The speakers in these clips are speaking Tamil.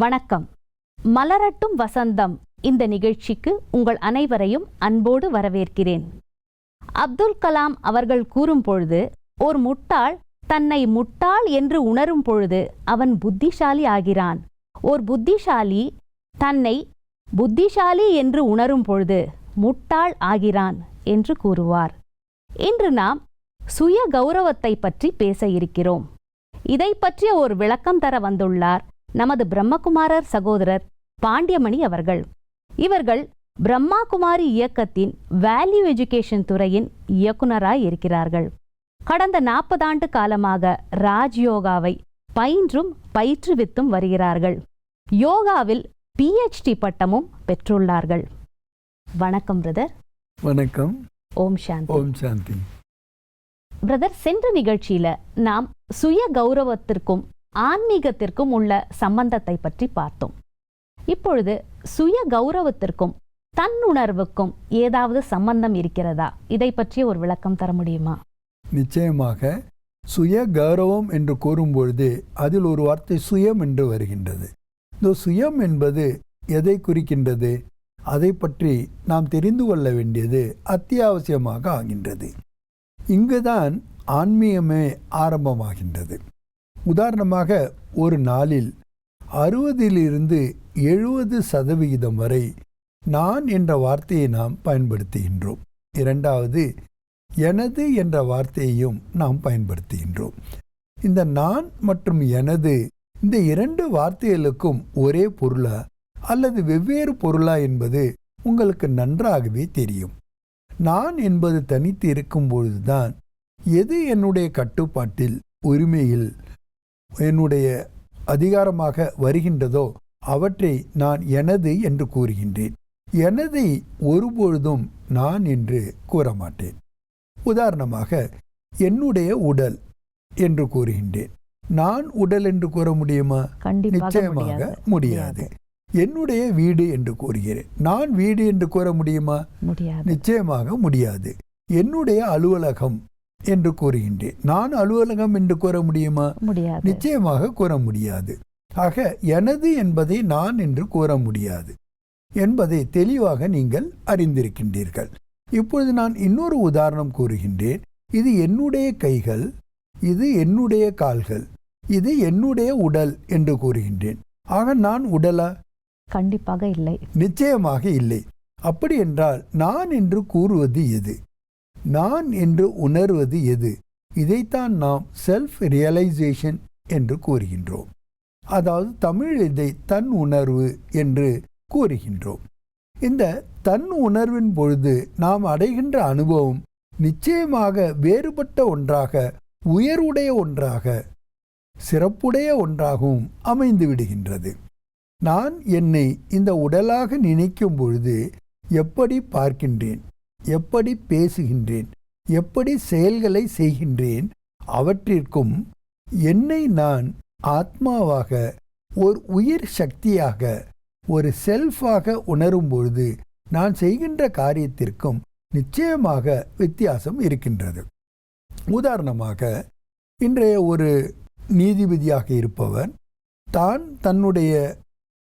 வணக்கம். மலரட்டும் வசந்தம் இந்த நிகழ்ச்சிக்கு உங்கள் அனைவரையும் அன்போடு வரவேற்கிறேன். அப்துல் கலாம் அவர்கள் கூறும் பொழுது, ஓர் முட்டாள் தன்னை முட்டாள் என்று உணரும் பொழுது அவன் புத்திசாலி ஆகிறான். ஓர் புத்திசாலி தன்னை புத்திசாலி என்று உணரும் பொழுது முட்டாள் ஆகிறான் என்று கூறுவார். இன்று நாம் சுய கௌரவத்தை பற்றி பேச இருக்கிறோம். இதை பற்றிய ஒரு விளக்கம் தர வந்துள்ளார் நமது பிரம்மகுமாரர் சகோதரர் பாண்டியமணி அவர்கள். இவர்கள் பிரம்மா குமாரி இயக்கத்தின் வேல்யூ எஜுகேஷன் துறையின் இயக்குனராய் இருக்கிறார்கள். கடந்த 40 ஆண்டு காலமாக ராஜ்யோகாவை பயின்றும் பயிற்றுவித்தும் வருகிறார்கள். யோகாவில் PhD பட்டமும் பெற்றுள்ளார்கள். வணக்கம் பிரதர். வணக்கம். ஓம் சாந்தி. ஓம் சாந்தி. பிரதர், சென்ற நிகழ்ச்சியில நாம் சுய கௌரவத்திற்கும் ஆன்மீகத்திற்கும் உள்ள சம்பந்தத்தை பற்றி பார்த்தோம். இப்பொழுது சுய கௌரவத்திற்கும் தன்னுணர்வுக்கும் ஏதாவது சம்பந்தம் இருக்கிறதா? இதை பற்றிய ஒரு விளக்கம் தர முடியுமா? நிச்சயமாக. சுய கௌரவம் என்று கூறும்பொழுது அதில் ஒரு வார்த்தை சுயம் என்று வருகின்றது. இந்த சுயம் என்பது எதை குறிக்கின்றது? அதை பற்றி நாம் தெரிந்து கொள்ள வேண்டியது அத்தியாவசியமாக ஆகின்றது. இங்குதான் ஆன்மீகமே ஆரம்பமாகின்றது. உதாரணமாக, ஒரு நாளில் 60லிருந்து 70% வரை நான் என்ற வார்த்தையை நாம் பயன்படுத்துகின்றோம். இரண்டாவது, எனது என்ற வார்த்தையையும் நாம் பயன்படுத்துகின்றோம். இந்த நான் மற்றும் எனது இந்த 2 வார்த்தைகளுக்கும் ஒரே பொருளா அல்லது வெவ்வேறு பொருளா என்பது உங்களுக்கு நன்றாகவே தெரியும். நான் என்பது தனித்து இருக்கும்பொழுதுதான் எது என்னுடைய கட்டுப்பாட்டில், உரிமையில், என்னுடைய அதிகாரமாக வருகின்றதோ அவற்றை நான் எனது என்று கூறுகின்றேன். எனதை ஒருபொழுதும் நான் என்று கூற மாட்டேன். உதாரணமாக, என்னுடைய உடல் என்று கூறுகின்றேன். நான் உடல் என்று கூற முடியுமா? நிச்சயமாக முடியாது. என்னுடைய வீடு என்று கூறுகிறேன். நான் வீடு என்று கூற முடியுமா? நிச்சயமாக முடியாது. என்னுடைய அலுவலகம் என்று கூறுகின்றேன். நான் அலுவலகம் என்று கூற முடியுமா? நிச்சயமாக கூற முடியாது. ஆக எனது என்பதை நான் என்று கூற முடியாது என்பதை தெளிவாக நீங்கள் அறிந்திருக்கின்றீர்கள். இப்பொழுது நான் இன்னொரு உதாரணம் கூறுகின்றேன். இது என்னுடைய கைகள், இது என்னுடைய கால்கள், இது என்னுடைய உடல் என்று கூறுகின்றேன். ஆக நான் உடலா? கண்டிப்பாக இல்லை. நிச்சயமாக இல்லை. அப்படி என்றால் நான் என்று கூறுவது எது? நான் என்று உணர்வது எது? இதைத்தான் நாம் செல்ஃப் ரியலைசேஷன் என்று கூறுகின்றோம். அதாவது தமிழ் இதை தன் உணர்வு என்று கூறுகின்றோம். இந்த தன் உணர்வின் பொழுது நாம் அடைகின்ற அனுபவம் நிச்சயமாக வேறுபட்ட ஒன்றாக, உயர்வுடைய ஒன்றாக, சிறப்புடைய ஒன்றாகவும் அமைந்து விடுகின்றது. நான் என்னை இந்த உடலாக நினைக்கும் பொழுது எப்படி பார்க்கின்றேன், எப்படி பேசுகின்றேன், எப்படி செயல்களை செய்கின்றேன், அவற்றிற்கும் என்னை நான் ஆத்மாவாக, ஒரு உயிர் சக்தியாக, ஒரு செல்ஃபாக உணரும் பொழுது நான் செய்கின்ற காரியத்திற்கும் நிச்சயமாக வித்தியாசம் இருக்கின்றது. உதாரணமாக, இன்றைய ஒரு நீதிபதியாக இருப்பவர் தான் தன்னுடைய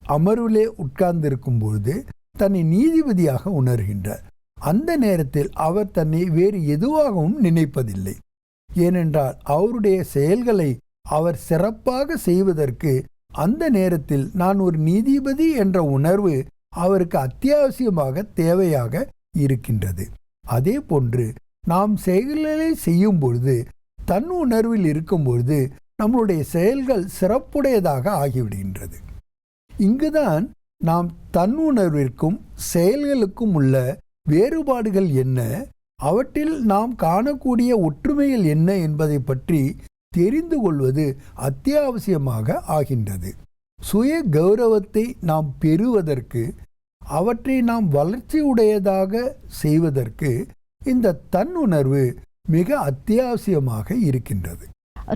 அமர்விலே உட்கார்ந்திருக்கும் பொழுது தன்னை நீதிபதியாக உணர்கின்றார். அந்த நேரத்தில் அவர் தன்னை வேறு எதுவாகவும் நினைப்பதில்லை. ஏனென்றால் அவருடைய செயல்களை அவர் சிறப்பாக செய்வதற்கு அந்த நேரத்தில் நான் ஒரு நீதிபதி என்ற உணர்வு அவருக்கு அத்தியாவசியமாக தேவையாக இருக்கின்றது. அதே போன்று நாம் செயல்களை செய்யும் பொழுது, தன் உணர்வில் இருக்கும் பொழுது நம்முடைய செயல்கள் சிறப்புடையதாக ஆகிவிடுகின்றது. இங்குதான் நாம் தன்னுணர்விற்கும் செயல்களுக்கும் உள்ள வேறுபாடுகள் என்ன, அவற்றில் நாம் காணக்கூடிய ஒற்றுமைகள் என்ன என்பதை பற்றி தெரிந்து கொள்வது அத்தியாவசியமாக ஆகின்றது. சுய கௌரவத்தை நாம் பெறுவதற்கு, அவற்றை நாம் வளர்ச்சியுடையதாக செய்வதற்கு இந்த தன்னுணர்வு மிக அத்தியாவசியமாக இருக்கின்றது.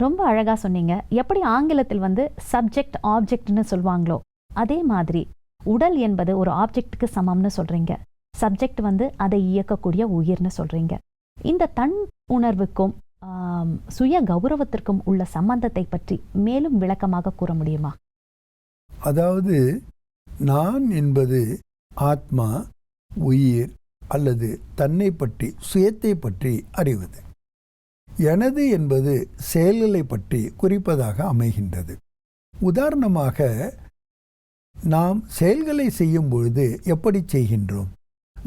ரொம்ப அழகா சொன்னீங்க. எப்படி ஆங்கிலத்தில் சப்ஜெக்ட் ஆப்ஜெக்ட்னு சொல்லுவாங்களோ அதே மாதிரி உடல் என்பது ஒரு ஆப்ஜெக்டுக்கு சமம்னு சொல்றீங்க. சப்ஜெக்ட் அதை இயக்கக்கூடிய உயிர்னு சொல்றீங்க. இந்த தன் உணர்வுக்கும் சுய கௌரவத்திற்கும் உள்ள சம்பந்தத்தை பற்றி மேலும் விளக்கமாக கூற முடியுமா? அதாவது நான் என்பது ஆத்மா, உயிர் அல்லது தன்னை பற்றி, சுயத்தை பற்றி அறிவது. எனது என்பது செயல்களை பற்றி குறிப்பதாக அமைகின்றது. உதாரணமாக, நாம் செயல்களை செய்யும் பொழுது எப்படி செய்கின்றோம்?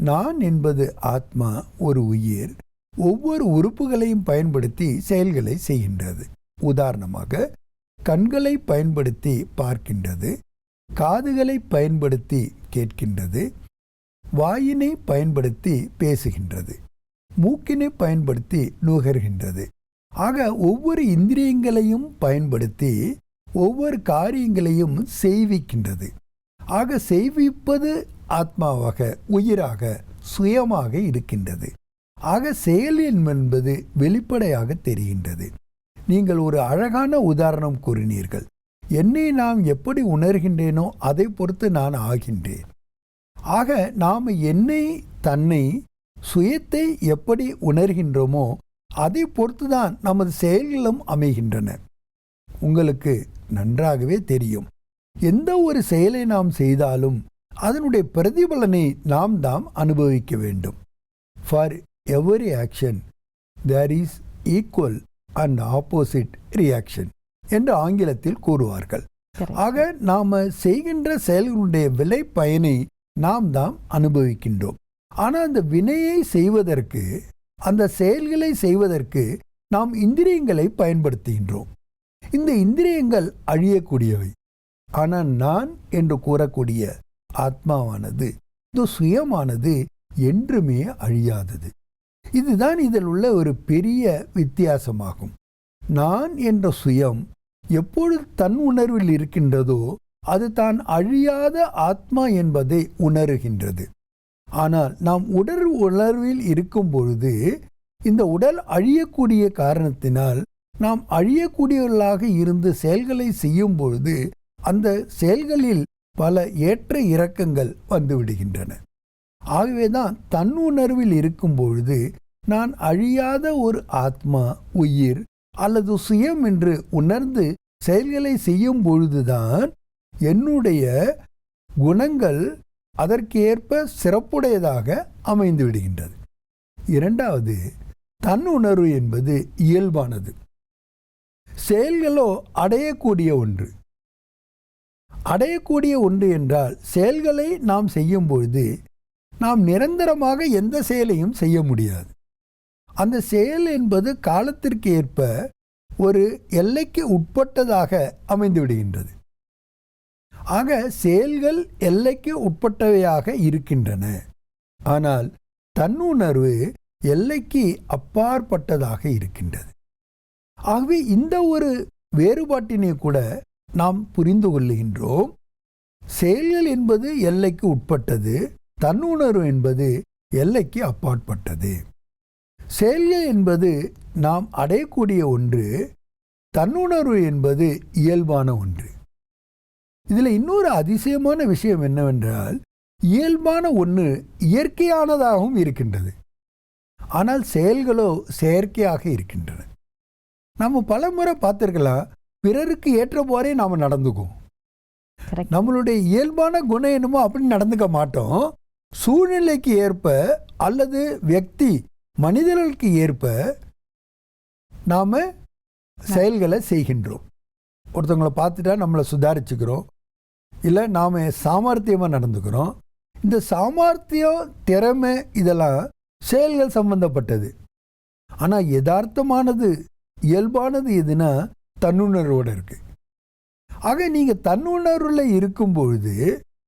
நான் என்பது ஆத்மா, ஒரு உயிர், ஒவ்வொரு உறுப்புகளையும் பயன்படுத்தி செயல்களை செய்கின்றது. உதாரணமாக, கண்களை பயன்படுத்தி பார்க்கின்றது, காதுகளை பயன்படுத்தி கேட்கின்றது, வாயினை பயன்படுத்தி பேசுகின்றது, மூக்கினை பயன்படுத்தி நுகர்கின்றது. ஆக ஒவ்வொரு இந்திரியங்களையும் பயன்படுத்தி ஒவ்வொரு காரியங்களையும் செய்விக்கின்றது. ஆக செய்விப்பது ஆத்மாவாக, உயிராக, சுயமாக இருக்கின்றது. ஆக செயல் என்பது வெளிப்படையாக தெரிகின்றது. நீங்கள் ஒரு அழகான உதாரணம் கூறினீர்கள். என்னை நாம் எப்படி உணர்கின்றேனோ அதை பொறுத்து நான் ஆகின்றேன். ஆக நாம் என்னை, தன்னை, சுயத்தை எப்படி உணர்கின்றோமோ அதை பொறுத்துதான் நமது செயல்களும் அமைகின்றன. உங்களுக்கு நன்றாகவே தெரியும், எந்த ஒரு செயலை நாம் செய்தாலும் அதனுடைய பிரதிபலனை நாம் தாம் அனுபவிக்க வேண்டும். For every action there is equal and opposite reaction என்று ஆங்கிலத்தில் கூறுவார்கள். ஆக நாம் செய்கின்ற செயல்களுடைய விலை பயனை நாம் தாம் அனுபவிக்கின்றோம். ஆனால் அந்த வினையை செய்வதற்கு, அந்த செயல்களை செய்வதற்கு நாம் இந்திரியங்களை பயன்படுத்துகின்றோம். இந்த இந்திரியங்கள் அழியக்கூடியவை. ஆனால் நான் என்று கூறக்கூடிய ஆத்மாவானது, இந்த சுயமானது என்றுமே அழியாதது. இதுதான் இதில் உள்ள ஒரு பெரிய வித்தியாசமாகும். நான் என்ற சுயம் எப்பொழுது தன் உணர்வில் இருக்கின்றதோ அது தான் அழியாத ஆத்மா என்பதை உணர்கின்றது. ஆனால் நாம் உணர்வில் இருக்கும் பொழுது இந்த உடல் அழியக்கூடிய காரணத்தினால் நாம் அழியக்கூடியவர்களாக இருந்து செயல்களை செய்யும் பொழுது அந்த செயல்களில் பல ஏற்ற இறக்கங்கள் வந்துவிடுகின்றன. ஆகவேதான் தன்னுணர்வில் இருக்கும் பொழுது நான் அழியாத ஒரு ஆத்மா, உயிர் அல்லது சுயம் என்று உணர்ந்து செயல்களை செய்யும் பொழுதுதான் என்னுடைய குணங்கள் அதற்கு ஏற்ப சிறப்புடையதாக அமைந்து விடுகின்றது. இரண்டாவது, தன்னுணர்வு என்பது இயல்பானது. செயல்களோ அடையக்கூடிய ஒன்று. அடையக்கூடிய ஒன்று என்றால் செயல்களை நாம் செய்யும் பொழுது நாம் நிரந்தரமாக எந்த செயலையும் செய்ய முடியாது. அந்த செயல் என்பது காலத்திற்கு ஏற்ப ஒரு எல்லைக்கு உட்பட்டதாக அமைந்து விடுகின்றது. ஆக செயல்கள் எல்லைக்கு உட்பட்டவையாக இருக்கின்றன. ஆனால் தன்னுணர்வு எல்லைக்கு அப்பாற்பட்டதாக இருக்கின்றது. ஆகவே இந்த ஒரு வேறுபாட்டினை கூட நாம் புரிந்து கொள்ளுகின்றோம். செயல்கள் என்பது எல்லைக்கு உட்பட்டது, தன்னுணர்வு என்பது எல்லைக்கு அப்பாற்பட்டது. செயல்கள் என்பது நாம் அடையக்கூடிய ஒன்று, தன்னுணர்வு என்பது இயல்பான ஒன்று. இதில் இன்னொரு அதிசயமான விஷயம் என்னவென்றால், இயல்பான ஒன்று இயற்கையானதாகவும் இருக்கின்றது. ஆனால் செயல்களோ செயற்கையாக இருக்கின்றன. நம்ம பல முறை பார்த்திருக்கலாம், பிறருக்கு ஏற்ற போரே நாம் நடந்துக்குவோம். நம்மளுடைய இயல்பான குணம் என்னமோ அப்படி நடந்துக்க மாட்டோம். சூழ்நிலைக்கு ஏற்ப அல்லது व्यक्ति மனிதர்களுக்கு ஏற்ப நாம் செயல்களை செய்கின்றோம். ஒருத்தவங்களை பார்த்துட்டா நம்மளை சுதாரிச்சுக்கிறோம், இல்லை நாம் சாமர்த்தியமாக நடந்துக்கிறோம். இந்த சாமர்த்தியம், திறமை இதெல்லாம் செயல்கள் சம்பந்தப்பட்டது. ஆனால் யதார்த்தமானது, இயல்பானது எதுனா தன்னுணர்வோடு இருக்கு. ஆக நீங்கள் தன்னுணர்வில் இருக்கும்பொழுது,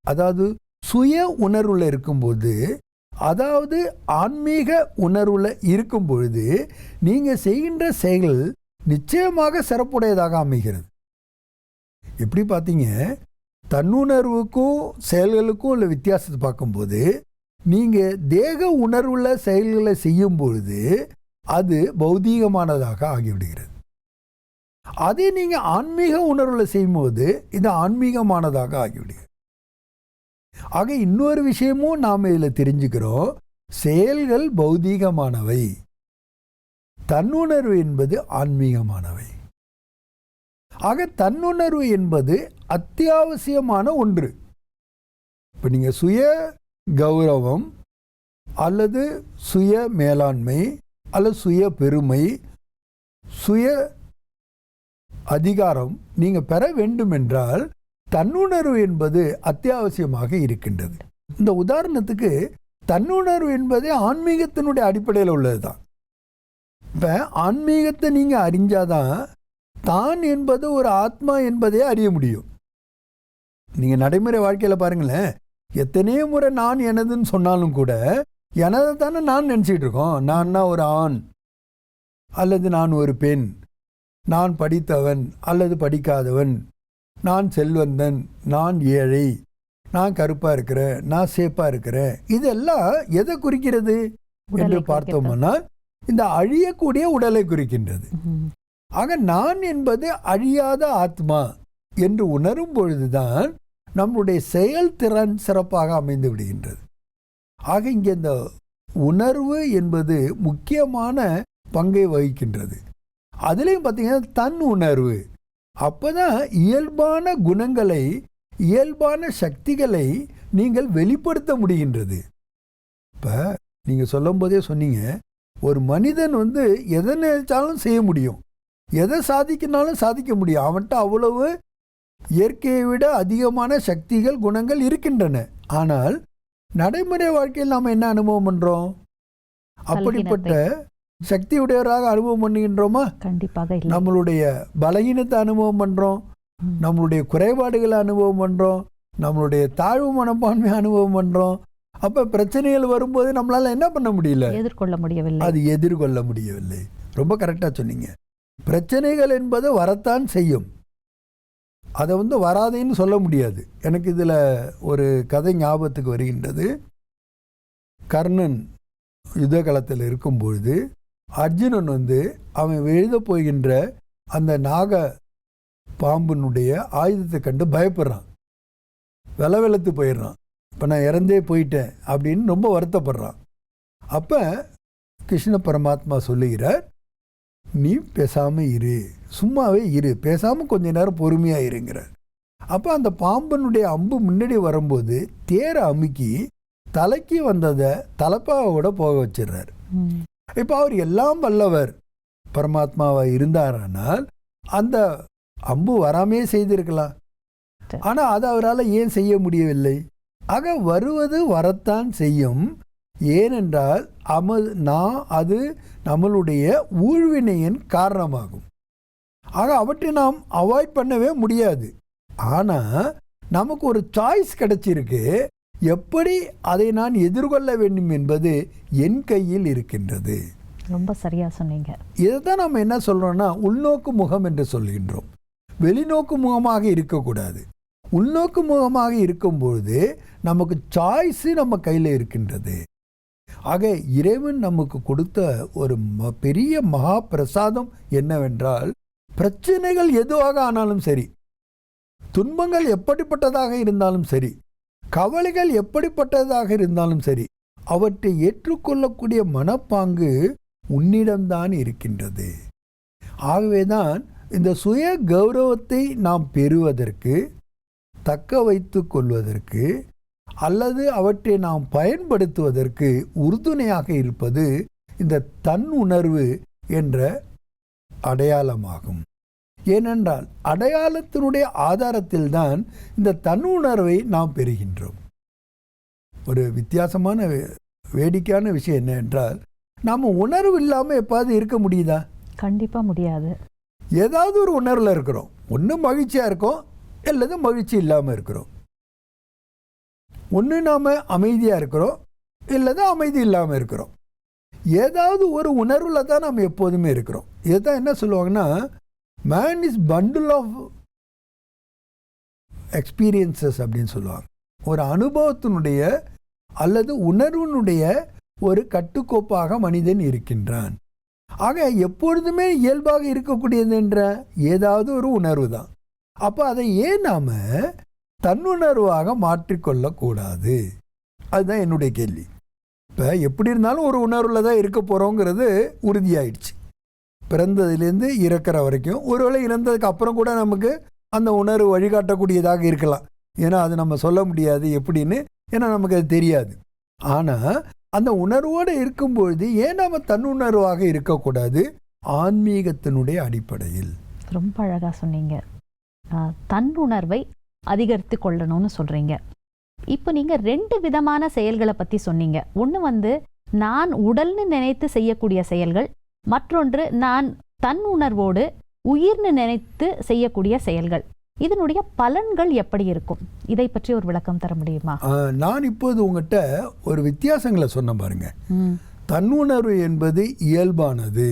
அதாவது சுய உணர்வில் இருக்கும்போது, அதாவது ஆன்மீக உணர்வில் இருக்கும் பொழுது நீங்கள் செய்கின்ற செயல் நிச்சயமாக சிறப்புடையதாக அமைகிறது. எப்படி பார்த்தீங்க, தன்னுணர்வுக்கும் செயல்களுக்கும் உள்ள வித்தியாசத்தை பார்க்கும்போது, நீங்கள் தேக உணர்வுள்ள செயல்களை செய்யும் பொழுது அது பௌதீகமானதாக ஆகிவிடுகிறது. அதே நீங்கள் ஆன்மீக உணர்வில் செய்யும்போது இது ஆன்மீகமானதாக ஆகிவிடுகிறது. ஆக இன்னொரு விஷயமும் நாம் இதில் தெரிஞ்சுக்கிறோம், செயல்கள் பௌதீகமானவை, தன்னுணர்வு என்பது ஆன்மீகமானவை. ஆக தன்னுணர்வு என்பது அத்தியாவசியமான ஒன்று. இப்போ நீங்கள் சுய கௌரவம் அல்லது சுய மேலாண்மை அல்லது சுய பெருமை, சுய அதிகாரம் நீங்கள் பெற வேண்டுமென்றால் தன்னுணர்வு என்பது அத்தியாவசியமாக இருக்கின்றது. இந்த உதாரணத்துக்கு தன்னுணர்வு என்பதே ஆன்மீகத்தினுடைய அடிப்படையில் உள்ளது தான். இப்போ ஆன்மீகத்தை நீங்கள் அறிஞ்சாதான் தான் என்பது ஒரு ஆத்மா என்பதே அறிய முடியும். நீங்கள் நடைமுறை வாழ்க்கையில் பாருங்களேன், எத்தனையோ முறை நான் எனதுன்னு சொன்னாலும் கூட எனதை தானே நான் நினச்சிட்டு இருக்கோம். நான்னா ஒரு ஆண் அல்லது நான் ஒரு பெண், நான் படித்தவன் அல்லது படிக்காதவன், நான் செல்வந்தன், நான் ஏழை, நான் கருப்பாக இருக்கிறேன், நான் சேப்பாக இருக்கிறேன். இதெல்லாம் எதை குறிக்கிறது என்று பார்த்தோம்னா இந்த அழியக்கூடிய உடலை குறிக்கின்றது. ஆக நான் என்பது அழியாத ஆத்மா என்று உணரும் பொழுதுதான் நம்முடைய செயல்திறன் சிறப்பாக அமைந்து விடுகின்றது. ஆக இங்கே இந்த உணர்வு என்பது முக்கியமான பங்கை வகிக்கின்றது. அதுலேயும் பார்த்தீங்கன்னா தன் உணர்வு. அப்போ தான் இயல்பான குணங்களை, இயல்பான சக்திகளை நீங்கள் வெளிப்படுத்த முடிகின்றது. இப்போ நீங்கள் சொல்லும் போதே சொன்னீங்க, ஒரு மனிதன் எதை நினைச்சாலும் செய்ய முடியும், எதை சாதிக்கினாலும் சாதிக்க முடியும். அவன்கிட்ட அவ்வளவு இயற்கையை விட அதிகமான சக்திகள், குணங்கள் இருக்கின்றன. ஆனால் நடைமுறை வாழ்க்கையில் நாம் என்ன அனுபவம் பண்ணுறோம்? அப்படிப்பட்ட சக்தியுடையவராக அனுபவம் பண்ணுகின்றோமா? கண்டிப்பாக இல்லை. நம்மளுடைய பலகீனத்தை அனுபவம் பண்ணுறோம், நம்மளுடைய குறைபாடுகளை அனுபவம் பண்ணுறோம், நம்மளுடைய தாழ்வு மனப்பான்மை அனுபவம் பண்ணுறோம். அப்போ பிரச்சனைகள் வரும்போது நம்மளால் என்ன பண்ண முடியல? எதிர்கொள்ள முடியவில்லை. அது எதிர்கொள்ள முடியவில்லை. ரொம்ப கரெக்டாக சொன்னீங்க. பிரச்சனைகள் என்பது வரத்தான் செய்யும், அதை வராதேன்னு சொல்ல முடியாது. எனக்கு இதில் ஒரு கதை ஞாபகத்துக்கு வருகின்றது. கர்ணன் யுத்த காலத்தில் இருக்கும்பொழுது அர்ஜுனன் அவன் எழுத போகின்ற அந்த நாக பாம்பினுடைய ஆயுதத்தை கண்டு பயப்படுறான், வெலவெலத்து போயிடுறான். இப்போ நான் இறந்தே போயிட்டேன் அப்படின்னு ரொம்ப வருத்தப்படுறான். அப்போ கிருஷ்ண பரமாத்மா சொல்லுகிறார், நீ பேசாமல் இரு, சும்மாவே இரு, பேசாமல் கொஞ்ச நேரம் பொறுமையாக இருங்கிறார். அப்போ அந்த பாம்பனுடைய அம்பு முன்னாடி வரும்போது தேரை அமுக்கி தலைக்கு வந்ததை தலைப்பாவோட போக வச்சிடுறார். இப்போ அவர் எல்லாம் வல்லவர் பரமாத்மாவாக இருந்தாரானால் அந்த அம்பு வராமே செய்திருக்கலாம். ஆனால் அதை அவரால் ஏன் செய்ய முடியவில்லை? ஆக வருவது வரத்தான் செய்யும். ஏனென்றால் அது நம்மளுடைய ஊழ்வினையின் காரணமாகும். ஆக அவற்றை நாம் அவாய்ட் பண்ணவே முடியாது. ஆனால் நமக்கு ஒரு சாய்ஸ் கிடைச்சிருக்கு, எப்படி அதை நான் எதிர்கொள்ள வேண்டும் என்பது என் கையில் இருக்கின்றது. ரொம்ப சரியா சொன்னீங்க. இதை தான் நம்ம என்ன சொல்றோம்னா உள்நோக்கு முகம் என்று சொல்கின்றோம். வெளிநோக்கு முகமாக இருக்கக்கூடாது. உள்நோக்கு முகமாக இருக்கும்பொழுது நமக்கு சாய்ஸு நம்ம கையில் இருக்கின்றது. ஆக இறைவன் நமக்கு கொடுத்த ஒரு பெரிய மகா பிரசாதம் என்னவென்றால், பிரச்சனைகள் எதுவாக ஆனாலும் சரி, துன்பங்கள் எப்படிப்பட்டதாக இருந்தாலும் சரி, கவலைகள் எப்படிப்பட்டதாக இருந்தாலும் சரி, அவற்றை ஏற்றுக்கொள்ளக்கூடிய மனப்பாங்கு உன்னிடம்தான் இருக்கின்றது. ஆகவேதான் இந்த சுய கௌரவத்தை நாம் பெறுவதற்கு, தக்க வைத்து கொள்வதற்கு அல்லது அவற்றை நாம் பயன்படுத்துவதற்கு உறுதுணையாக இருப்பது இந்த தன் உணர்வு என்ற அடையாளமாகும். ஏனென்றால் அடையாளத்தினுடைய ஆதாரத்தில்தான் இந்த தன்னுணர்வை நாம் பெறுகின்றோம். ஒரு வித்தியாசமான வேடிக்கையான விஷயம் என்ன என்றால், நாம் உணர்வு இல்லாமல் எப்பாவது இருக்க முடியுதா? கண்டிப்பாக முடியாது. ஏதாவது ஒரு உணர்வில் இருக்கிறோம். ஒன்று மகிழ்ச்சியாக இருக்கோம், அல்லது மகிழ்ச்சி இல்லாமல் இருக்கிறோம். ஒன்று நாம் அமைதியாக இருக்கிறோம், இல்லது அமைதி இல்லாமல் இருக்கிறோம். ஏதாவது ஒரு உணர்வில் தான் நாம் எப்போதுமே இருக்கிறோம். இதுதான் என்ன சொல்லுவாங்கன்னா, man is bundle of experiences அப்படின்னு சொல்லுவாங்க. ஒரு அனுபவத்தினுடைய அல்லது உணர்வினுடைய ஒரு கட்டுக்கோப்பாக மனிதன் இருக்கின்றான். ஆக எப்பொழுதுமே இயல்பாக இருக்கக்கூடியது என்ற ஏதாவது ஒரு உணர்வு தான். அப்போ அதை ஏன் நாம் தன்னுணர்வாக மாற்றிக்கொள்ளக்கூடாது? அதுதான் என்னுடைய கேள்வி. இப்போ எப்படி இருந்தாலும் ஒரு உணர்வில் தான் இருக்க போகிறோங்கிறது உறுதியாயிடுச்சு. பிறந்ததுலேருந்து இறக்கிற வரைக்கும். ஒருவேளை இறந்ததுக்கு அப்புறம் கூட நமக்கு அந்த உணர்வு வழிகாட்டக்கூடியதாக இருக்கலாம். ஏன்னா அது நம்ம சொல்ல முடியாது எப்படின்னு, ஏன்னா நமக்கு அது தெரியாது. ஆனால் அந்த உணர்வோடு இருக்கும்பொழுது ஏன் நம்ம தன்னுணர்வாக இருக்கக்கூடாது? ஆன்மீகத்தினுடைய அடிப்படையில். ரொம்ப அழகாக சொன்னீங்க. தன்னுணர்வை அதிகரித்து கொள்ளணும்னு சொல்கிறீங்க. இப்போ நீங்கள் 2 விதமான செயல்களை பற்றி சொன்னீங்க. ஒன்று நான் உடல்னு நினைத்து செய்யக்கூடிய செயல்கள், மற்றொன்று நான் தன்னுணர்வோடு உயிர்னு நினைத்து செய்யக்கூடிய செயல்கள். இதனுடைய பலன்கள் எப்படி இருக்கும்? இதை பற்றி ஒரு விளக்கம் தர முடியுமா? நான் இப்போது உங்கள்கிட்ட ஒரு வித்தியாசங்களை சொன்ன பாருங்க. தன்னுணர்வு என்பது இயல்பானது,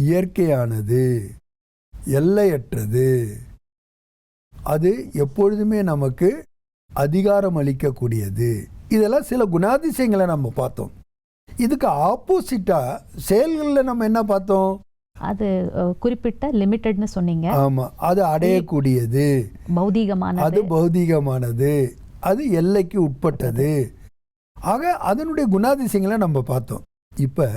இயற்கையானது, எல்லையற்றது. அது எப்பொழுதுமே நமக்கு அதிகாரம் அளிக்கக்கூடியது. இதெல்லாம் சில குணாதிசயங்களை நம்ம பார்த்தோம். இதுக்கு ஆப்போசிட்டாக செயல்களில் நம்ம என்ன பார்த்தோம்? அது குறிப்பிட்ட லிமிட்டட்னு சொன்னீங்க. ஆமாம், அது அடையக்கூடியது, பௌதீகமானது, அது பௌதீகமானது, அது எல்லைக்கு உட்பட்டது. ஆக அதனுடைய குணாதிசயங்களை நம்ம பார்த்தோம். இப்போ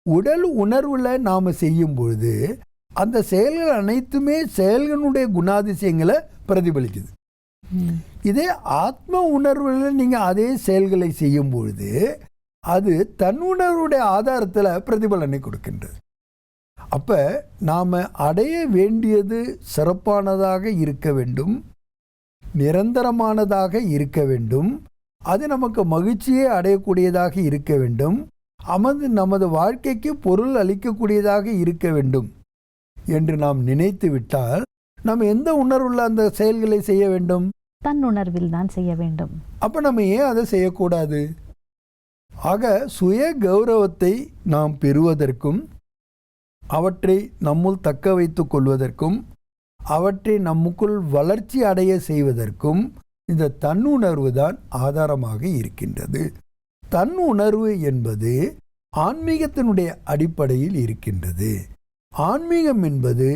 உடல் உணர்வில் நாம் செய்யும் பொழுது அந்த செயல்கள் அனைத்துமே செயல்களுடைய குணாதிசயங்களை பிரதிபலிக்குது. இதே ஆத்ம உணர்வில் நீங்கள் அதே செயல்களை செய்யும் பொழுது அது தன்னுணர்வுடைய ஆதாரத்தில் பிரதிபலனை கொடுக்கின்றது. அப்போ நாம் அடைய வேண்டியது சிறப்பானதாக இருக்க வேண்டும், நிரந்தரமானதாக இருக்க வேண்டும், அது நமக்கு மகிழ்ச்சியை அடையக்கூடியதாக இருக்க வேண்டும், நமது வாழ்க்கைக்கு பொருள் அளிக்கக்கூடியதாக இருக்க வேண்டும் என்று நாம் நினைத்து விட்டால் நம்ம எந்த உணர்வுள்ள அந்த செயல்களை செய்ய வேண்டும்? தன்னுணர்வில் தான் செய்ய வேண்டும். அப்போ நம்ம ஏன் அதை செய்யக்கூடாது? ஆக சுய கௌரவத்தை நாம் பெறுவதற்கும், அவற்றை நம்முள் தக்க வைத்துக் கொள்வதற்கும், அவற்றை நமக்குள் வளர்ச்சி அடைய செய்வதற்கும் இந்த தன்னுணர்வு தான் ஆதாரமாக இருக்கின்றது. தன்னுணர்வு என்பது ஆன்மீகத்தினுடைய அடிப்படையில் இருக்கின்றது. ஆன்மீகம் என்பது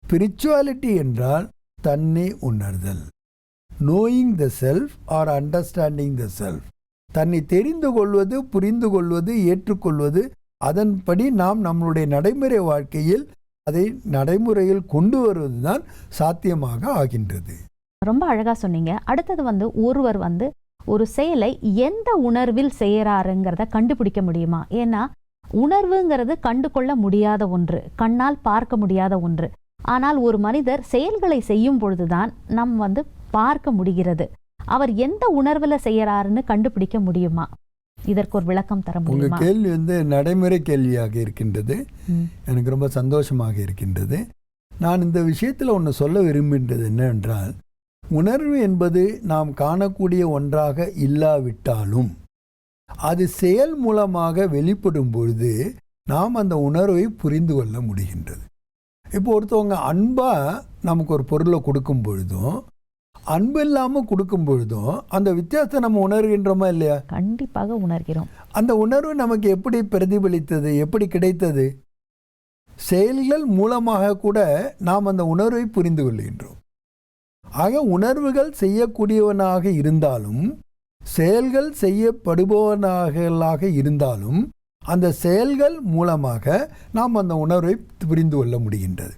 ஸ்பிரிச்சுவாலிட்டி என்றால் தன்னை உணர்தல், knowing the self or understanding the self. தன்னை தெரிந்து கொள்வது, புரிந்து கொள்வது, ஏற்றுக்கொள்வது, அதன்படி நாம் நம்மளுடைய நடைமுறை வாழ்க்கையில் அதை நடைமுறையில் கொண்டு வருவது தான் சாத்தியமாக ஆகின்றது. ரொம்ப அழகாக சொன்னீங்க. அடுத்தது ஒருவர் ஒரு செயலை எந்த உணர்வில் செய்யறாருங்கிறத கண்டுபிடிக்க முடியுமா? ஏன்னா உணர்வுங்கிறது கண்டு கொள்ள முடியாத ஒன்று, கண்ணால் பார்க்க முடியாத ஒன்று. ஆனால் ஒரு மனிதர் செயல்களை செய்யும் பொழுதுதான் நம் பார்க்க முடிகிறது. அவர் எந்த உணர்வுல செய்யறாருன்னு கண்டுபிடிக்க முடியுமா? இதற்கு ஒரு விளக்கம் தர முடியுமா? உங்க கேள்வி நடைமுறை கேள்வியாக இருக்கின்றது. எனக்கு ரொம்ப சந்தோஷமாக இருக்கின்றது. நான் இந்த விஷயத்தில் ஒன்று சொல்ல விரும்புகின்றது என்னவென்றால், உணர்வு என்பது நாம் காணக்கூடிய ஒன்றாக இல்லாவிட்டாலும் அது செயல் மூலமாக வெளிப்படும் பொழுது நாம் அந்த உணர்வை புரிந்து கொள்ள முடிகின்றது. இப்போ ஒருத்தவங்க அன்பாக நமக்கு ஒரு பொருளை கொடுக்கும் பொழுதும் அன்பு இல்லாமல் கொடுக்கும் பொழுதும் அந்த வித்தியாசத்தை நம்ம உணர்கின்றோமா இல்லையா? கண்டிப்பாக உணர்கிறோம். அந்த உணர்வு நமக்கு எப்படி பிரதிபலித்தது, எப்படி கிடைத்தது? செயல்கள் மூலமாக கூட நாம் அந்த உணர்வை புரிந்து கொள்கின்றோம். ஆக உணர்வுகள் செய்யக்கூடியவனாக இருந்தாலும் செயல்கள் செய்யப்படுபவனாக இருந்தாலும் அந்த செயல்கள் மூலமாக நாம் அந்த உணர்வை புரிந்து கொள்ள முடிகின்றது.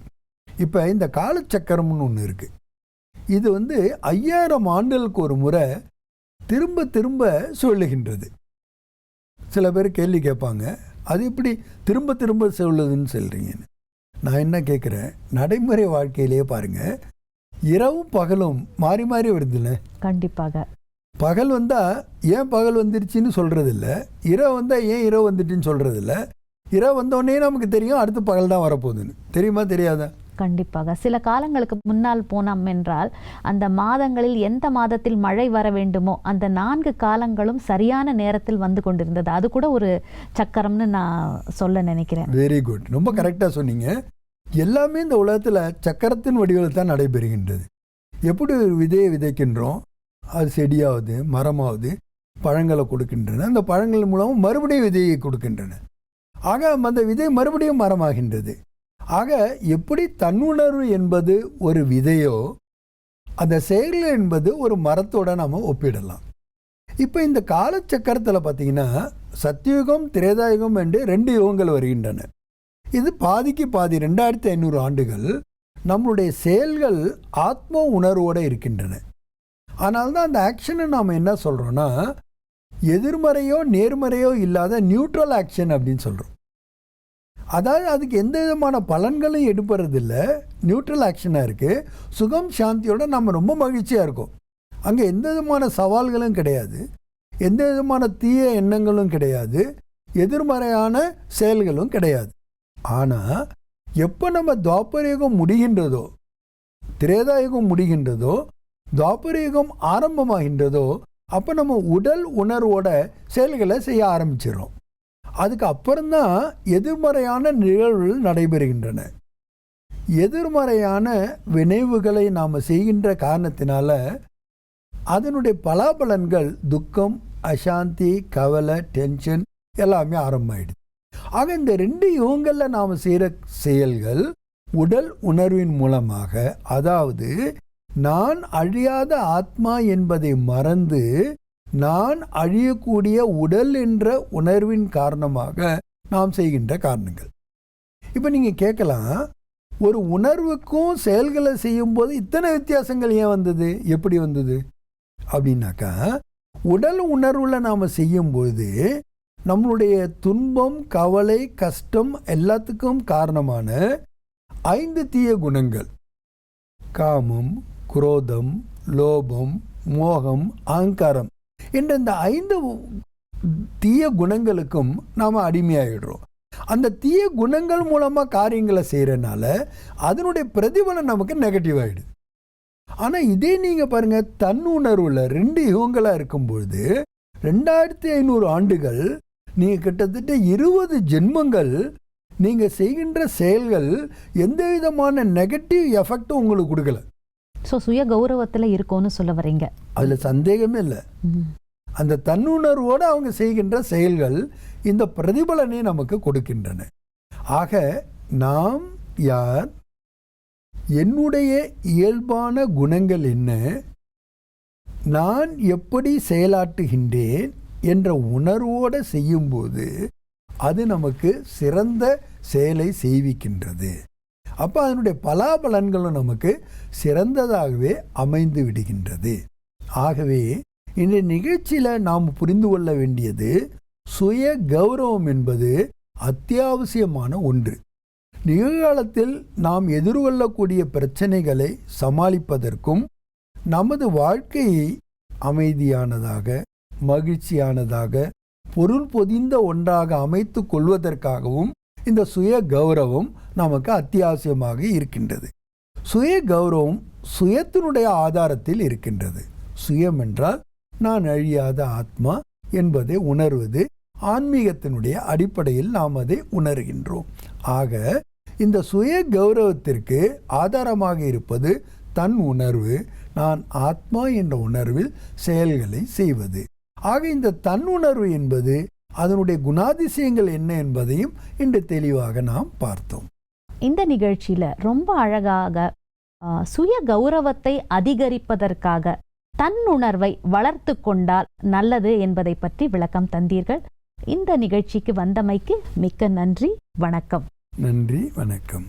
இப்போ இந்த காலச்சக்கரம்னு ஒன்று இருக்குது. இது 5000 ஆண்டுகளுக்கு ஒரு முறை திரும்ப திரும்ப சொல்லுகின்றது. சில பேர் கேள்வி கேட்பாங்க, அது எப்படி திரும்ப திரும்ப சொல்லுதுன்னு சொல்கிறீங்கன்னு. நான் என்ன கேட்குறேன், நடைமுறை வாழ்க்கையிலேயே பாருங்கள், இரவும் பகலும் மாறி மாறி வருதுல்ல. கண்டிப்பாக. பகல் வந்தால் ஏன் பகல் வந்துருச்சுன்னு சொல்கிறதில்ல, இரவு வந்தால் ஏன் இரவு வந்துட்டுன்னு சொல்கிறதில்ல. இரவு வந்தோடனே நமக்கு தெரியும் அடுத்து பகல் தான் வரப்போகுதுன்னு. தெரியுமா தெரியாதா? கண்டிப்பாக. சில காலங்களுக்கு முன்னால் போனோம் என்றால் அந்த மாதங்களில் எந்த மாதத்தில் மழை வர வேண்டுமோ அந்த 4 காலங்களும் சரியான நேரத்தில் வந்து கொண்டிருந்தது. அது கூட ஒரு சக்கரம்னு நான் சொல்ல நினைக்கிறேன். வெரி குட், ரொம்ப கரெக்டாக சொன்னீங்க. எல்லாமே இந்த உலகத்தில் சக்கரத்தின் வடிவில் தான் நடைபெறுகின்றது. எப்படி ஒரு விதையை விதைக்கின்றோம், அது செடியாவது மரமாவது பழங்களை கொடுக்கின்றன, அந்த பழங்கள் மூலமும் மறுபடியும் விதையை கொடுக்கின்றன. ஆக அந்த விதை மறுபடியும் மரமாகின்றது. ஆக எப்படி தன்னுணர்வு என்பது ஒரு விதையோ அந்த செயல் என்பது ஒரு மரத்தோட நாம் ஒப்பிடலாம். இப்போ இந்த காலச்சக்கரத்தில் பார்த்தீங்கன்னா சத்தியுகம் திரேதாயுகம் என்று 2 யுகங்கள் வருகின்றன. இது பாதிக்கு பாதி 2500 ஆண்டுகள் நம்மளுடைய செயல்கள் ஆத்ம உணர்வோடு இருக்கின்றன. ஆனால் தான் அந்த ஆக்ஷனை நாம் என்ன சொல்கிறோன்னா, எதிர்மறையோ நேர்மறையோ இல்லாத நியூட்ரல் ஆக்ஷன் அப்படின்னு சொல்கிறோம். அதாவது அதுக்கு எந்த விதமான பலன்களும் எடுப்பறதில்லை, நியூட்ரல் ஆக்ஷனாக இருக்குது. சுகம் சாந்தியோடு நம்ம ரொம்ப மகிழ்ச்சியாக இருக்கோம். அங்கே எந்த விதமான சவால்களும் கிடையாது, எந்த விதமான தீய எண்ணங்களும் கிடையாது, எதிர்மறையான செயல்களும் கிடையாது. ஆனால் எப்போ நம்ம துவாபரயுகம் முடிகின்றதோ, திரேதாயுகம் முடிகின்றதோ, துவாபரயுகம் ஆரம்பமாகின்றதோ, அப்போ நம்ம உடல் உணர்வோட செயல்களை செய்ய ஆரம்பிச்சிடறோம். அதுக்கு அப்புறம்தான் எதிர்மறையான நிகழ்வுகள் நடைபெறுகின்றன. எதிர்மறையான வினைவுகளை நாம் செய்கின்ற காரணத்தினால அதனுடைய பலாபலன்கள் துக்கம், அசாந்தி, கவலை, டென்ஷன் எல்லாமே ஆரம்பமாயிடுது. ஆக இந்த 2 யுகங்களில் நாம் செய்கிற செயல்கள் உடல் உணர்வின் மூலமாக, அதாவது நான் அழியாத ஆத்மா என்பதை மறந்து நான் அழியக்கூடிய உடல் என்ற உணர்வின் காரணமாக நாம் செய்கின்ற காரணங்கள். இப்போ நீங்கள் கேட்கலாம், ஒரு உணர்வுக்கும் செயல்களை செய்யும்போது இத்தனை வித்தியாசங்கள் ஏன் வந்தது, எப்படி வந்தது அப்படின்னாக்கா, உடல் உணர்வில் நாம் செய்யும்போது நம்மளுடைய துன்பம், கவலை, கஷ்டம் எல்லாத்துக்கும் காரணமான 5 தீய குணங்கள், காமம், குரோதம், லோபம், மோகம், அகங்காரம் என்ற இந்த 5 தீய குணங்களுக்கும் நாம் அடிமையாகிடுறோம். அந்த தீய குணங்கள் மூலமாக காரியங்களை செய்கிறனால அதனுடைய பிரதிபலன் நமக்கு நெகட்டிவ் ஆகிடுது. ஆனால் இதே நீங்கள் பாருங்கள், தன்னுணர்வில் 2 யுகங்களாக இருக்கும்பொழுது 2500 ஆண்டுகள் நீங்கள் கிட்டத்தட்ட 20 ஜென்மங்கள் நீங்கள் செய்கின்ற செயல்கள் எந்த விதமான நெகட்டிவ் எஃபெக்டும் உங்களுக்கு கொடுக்கல. ஸோ சுய கௌரவத்தில் இருக்கோன்னு சொல்ல வரீங்க? அதில் சந்தேகமே இல்லை. அந்த தன்னுணர்வோடு அவங்க செய்கின்ற செயல்கள் இந்த பிரதிபலனை நமக்கு கொடுக்கின்றன. ஆக நாம் யார், என்னுடைய இயல்பான குணங்கள் என்ன, நான் எப்படி செயலாற்றுகின்றேன் என்ற உணர்வோடு செய்யும்போது அது நமக்கு சிறந்த செயலை செய்விக்கின்றது. அப்போ அதனுடைய பலாபலன்களும் நமக்கு சிறந்ததாகவே அமைந்து விடுகின்றது. ஆகவே இந்த நிகழ்ச்சியில் நாம் புரிந்து கொள்ள வேண்டியது, சுய கௌரவம் என்பது அத்தியாவசியமான ஒன்று. நிகழ்காலத்தில் நாம் எதிர்கொள்ளக்கூடிய பிரச்சனைகளை சமாளிப்பதற்கும் நமது வாழ்க்கையை அமைதியானதாக, மகிழ்ச்சியானதாக, பொருள் பொதிந்த ஒன்றாக அமைத்து கொள்வதற்காகவும் இந்த சுய கௌரவம் நமக்கு அத்தியாவசியமாக இருக்கின்றது. சுய கௌரவம் சுயத்தினுடைய ஆதாரத்தில் இருக்கின்றது. சுயம் என்றால் நான் அழியாத ஆத்மா என்பதை உணர்வது. ஆன்மீகத்தினுடைய அடிப்படையில் நாம் அதை உணர்கின்றோம். ஆக இந்த சுய கௌரவத்திற்கு ஆதாரமாக இருப்பது தன் உணர்வு, நான் ஆத்மா என்ற உணர்வில் செயல்களை செய்வது. ஆக இந்த தன்னுணர்வு என்பது அதனுடைய குணாதிசயங்கள் என்ன என்பதையும் இன்று தெளிவாக நாம் பார்த்தோம். இந்த நிகழ்ச்சியில் ரொம்ப அழகாக சுய கௌரவத்தை அதிகரிப்பதற்காக தன்னுணர்வை வளர்த்து கொண்டால் நல்லது என்பதை பற்றி விளக்கம் தந்தீர்கள். இந்த நிகழ்ச்சிக்கு வந்தமைக்கு மிக்க நன்றி. வணக்கம். நன்றி, வணக்கம்.